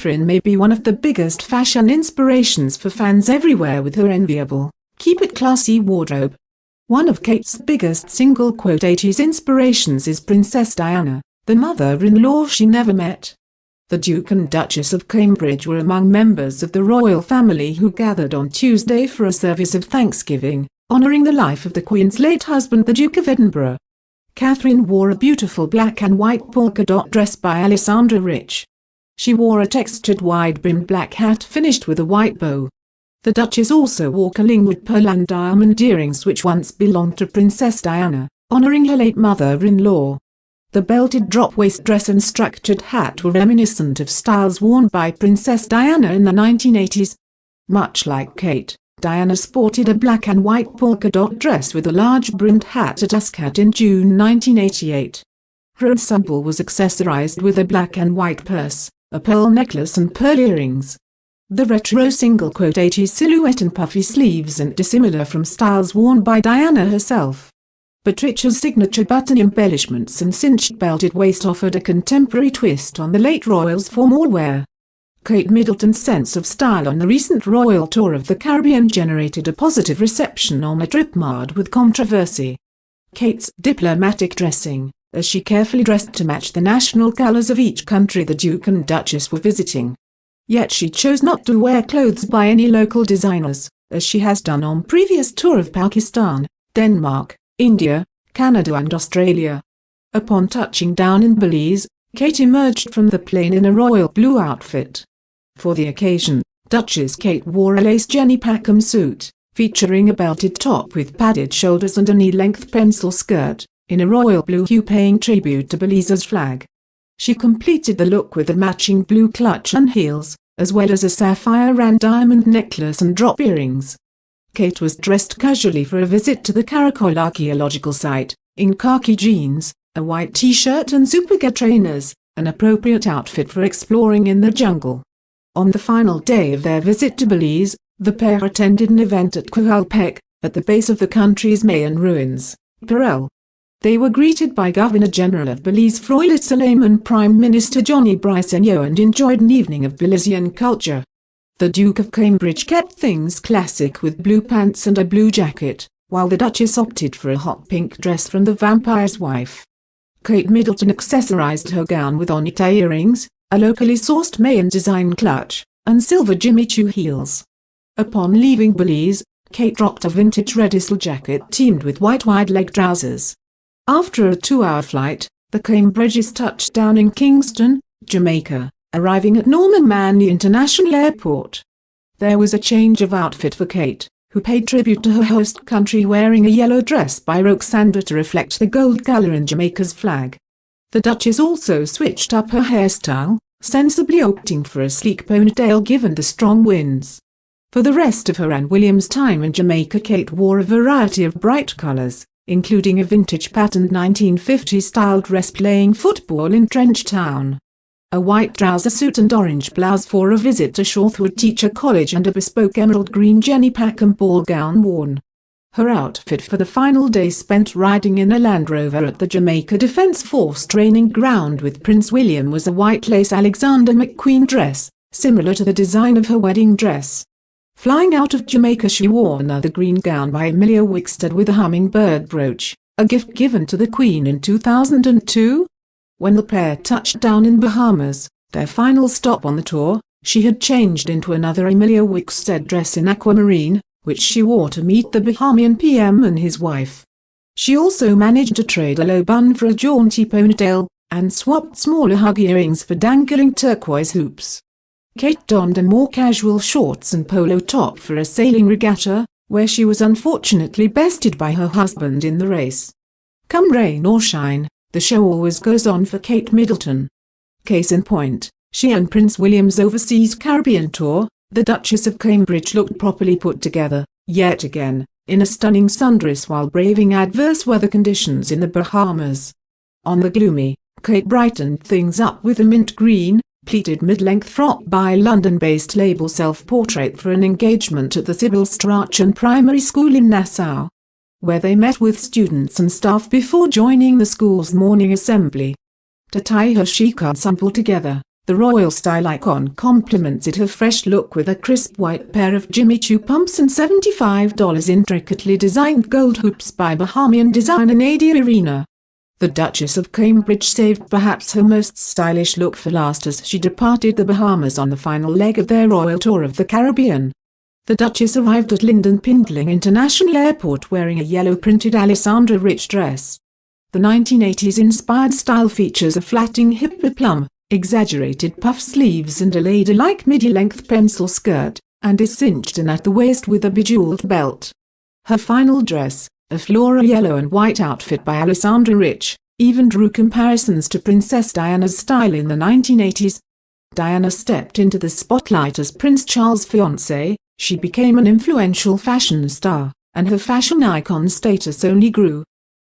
Catherine may be one of the biggest fashion inspirations for fans everywhere with her enviable, keep-it-classy wardrobe. One of Kate's biggest single '80s inspirations is Princess Diana, the mother-in-law she never met. The Duke and Duchess of Cambridge were among members of the royal family who gathered on Tuesday for a service of thanksgiving, honouring the life of the Queen's late husband, the Duke of Edinburgh. Catherine wore a beautiful black and white polka dot dress by Alessandra Rich. She wore a textured wide-brimmed black hat finished with a white bow. The Duchess also wore Collingwood pearl and diamond earrings which once belonged to Princess Diana, honouring her late mother-in-law. The belted drop-waist dress and structured hat were reminiscent of styles worn by Princess Diana in the 1980s. Much like Kate, Diana sported a black and white polka dot dress with a large brimmed hat at Ascot in June 1988. Her ensemble was accessorized with a black and white purse, a pearl necklace and pearl earrings. The retro single '80s silhouette and puffy sleeves and dissimilar from styles worn by Diana herself. Patricia's signature button embellishments and cinched belted waist offered a contemporary twist on the late royal's formal wear. Kate Middleton's sense of style on the recent royal tour of the Caribbean generated a positive reception on a trip marred with controversy. Kate's diplomatic dressing, as she carefully dressed to match the national colours of each country the Duke and Duchess were visiting. Yet she chose not to wear clothes by any local designers, as she has done on previous tour of Pakistan, Denmark, India, Canada and Australia. Upon touching down in Belize, Kate emerged from the plane in a royal blue outfit. For the occasion, Duchess Kate wore a lace Jenny Packham suit, featuring a belted top with padded shoulders and a knee-length pencil skirt, in a royal blue hue paying tribute to Belize's flag. She completed the look with a matching blue clutch and heels, as well as a sapphire and diamond necklace and drop earrings. Kate was dressed casually for a visit to the Caracol archaeological site, in khaki jeans, a white t-shirt and Superga trainers, an appropriate outfit for exploring in the jungle. On the final day of their visit to Belize, the pair attended an event at Coatepec, at the base of the country's Mayan ruins, Perel. They were greeted by Governor-General of Belize Froilit Salem and Prime Minister Johnny Briceño and enjoyed an evening of Belizean culture. The Duke of Cambridge kept things classic with blue pants and a blue jacket, while the Duchess opted for a hot pink dress from The Vampire's Wife. Kate Middleton accessorized her gown with Onita earrings, a locally sourced Mayan design clutch, and silver Jimmy Choo heels. Upon leaving Belize, Kate rocked a vintage redisle jacket teamed with white wide-leg trousers. After a 2-hour flight, the Cambridges touched down in Kingston, Jamaica, arriving at Norman Manley International Airport. There was a change of outfit for Kate, who paid tribute to her host country wearing a yellow dress by Roxandra to reflect the gold colour in Jamaica's flag. The Duchess also switched up her hairstyle, sensibly opting for a sleek ponytail given the strong winds. For the rest of her Anne Williams time in Jamaica, Kate wore a variety of bright colours, including a vintage patterned 1950s-style dress playing football in Trench Town, a white trouser suit and orange blouse for a visit to Shawthwood Teacher College, and a bespoke emerald green Jenny Packham ball gown worn. Her outfit for the final day spent riding in a Land Rover at the Jamaica Defence Force training ground with Prince William was a white lace Alexander McQueen dress, similar to the design of her wedding dress. Flying out of Jamaica, she wore another green gown by Emilia Wickstead with a hummingbird brooch, a gift given to the Queen in 2002. When the pair touched down in Bahamas, their final stop on the tour, she had changed into another Emilia Wickstead dress in aquamarine, which she wore to meet the Bahamian PM and his wife. She also managed to trade a low bun for a jaunty ponytail, and swapped smaller hug earrings for dangling turquoise hoops. Kate donned a more casual shorts and polo top for a sailing regatta, where she was unfortunately bested by her husband in the race. Come rain or shine, the show always goes on for Kate Middleton. Case in point, she and Prince William's overseas Caribbean tour, the Duchess of Cambridge looked properly put together, yet again, in a stunning sundress while braving adverse weather conditions in the Bahamas. On the gloomy, Kate brightened things up with a mint green, pleated mid-length frock by London-based label Self-Portrait for an engagement at the Sybil Strachan Primary School in Nassau, where they met with students and staff before joining the school's morning assembly. To tie her chic ensemble together, The royal style icon complements her fresh look with a crisp white pair of Jimmy Choo pumps and $75 intricately designed gold hoops by Bahamian designer Nadia Arena. The Duchess of Cambridge saved perhaps her most stylish look for last as she departed the Bahamas on the final leg of their royal tour of the Caribbean. The Duchess arrived at Lyndon Pindling International Airport wearing a yellow printed Alessandra Rich dress. The 1980s-inspired style features a flatting hip plum, exaggerated puff sleeves and a ladylike midi-length pencil skirt, and is cinched in at the waist with a bejeweled belt. Her final dress, a floral yellow and white outfit by Alessandra Rich, even drew comparisons to Princess Diana's style in the 1980s. Diana stepped into the spotlight as Prince Charles' fiancée. She became an influential fashion star, and her fashion icon status only grew.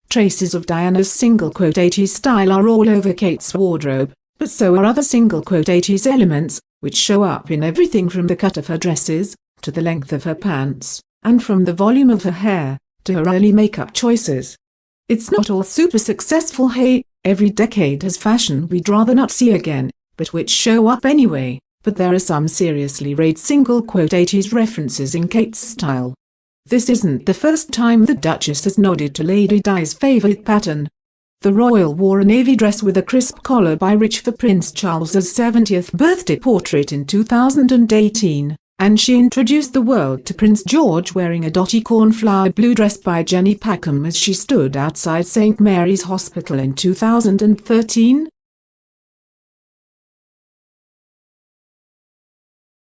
Traces of Diana's single-80s style are all over Kate's wardrobe, but so are other single-80s elements, which show up in everything from the cut of her dresses, to the length of her pants, and from the volume of her hair, to her early makeup choices. It's not all super successful. Hey, every decade has fashion we'd rather not see again, but which show up anyway. But there are some seriously raid single-80s references in Kate's style. This isn't the first time the Duchess has nodded to Lady Di's favourite pattern. The royal wore a navy dress with a crisp collar by Rich for Prince Charles's 70th birthday portrait in 2018, and she introduced the world to Prince George wearing a dotty cornflower blue dress by Jenny Packham as she stood outside St Mary's Hospital in 2013.